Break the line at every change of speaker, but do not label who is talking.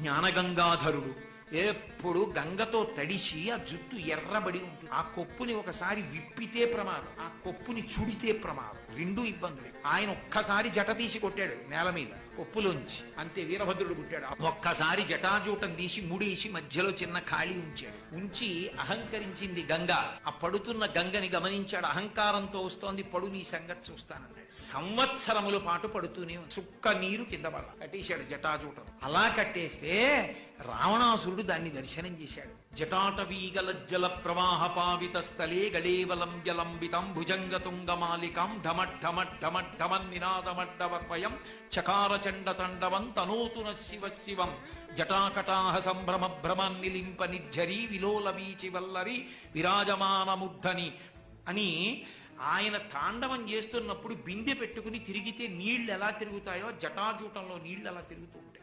జ్ఞానగంగాధరుడు. ఎప్పుడు గంగతో తడిసి ఆ జుట్టు ఎర్రబడి ఉంటుంది. ఆ కొప్పుని ఒకసారి విప్పితే ప్రమాదం, ఆ కొప్పుని చుడితే ప్రమాదం, రెండూ ఇబ్బందులే. ఆయన ఒక్కసారి జట తీసి కొట్టాడు నేల మీద కొప్పులోంచి, అంతే వీరభద్రుడు పుట్టాడు. ఒక్కసారి జటాజూటం తీసి ముడేసి మధ్యలో చిన్న ఖాళీ ఉంచాడు. ఉంచి అహంకరించింది గంగ. ఆ పడుతున్న గంగని గమనించాడు. అహంకారంతో వస్తోంది, పడు నీ సంగతి చూస్తానన్నాడు. సంవత్సరముల పాటు పడుతూనే చుక్క నీరు కింద పడ కట్టేశాడు జటాజూటం. అలా కట్టేస్తే రావణాసురుడు దాన్ని దర్శనం చేశాడు. జటాటవీగలజ్జల ప్రవాహ పావిత స్థలే గడేవలం జలంబితం భుజంగతుంగమాలికం ఢమఢమఢమఢమన్నినాదమడ్డవర్వయం చకార చండ తండవం తనోతున శివ శివం జటాకటాహ సంభ్రమ భ్రమాన్నిలింప నిర్ఝరీ విలోల వీచి వల్లరి విరాజమానముద్ధని అని ఆయన తాండవం చేస్తున్నప్పుడు బిందె పెట్టుకుని తిరిగితే నీళ్లు ఎలా తిరుగుతాయో జటాజూటంలో నీళ్లు అలా తిరుగుతూ ఉంటాయి.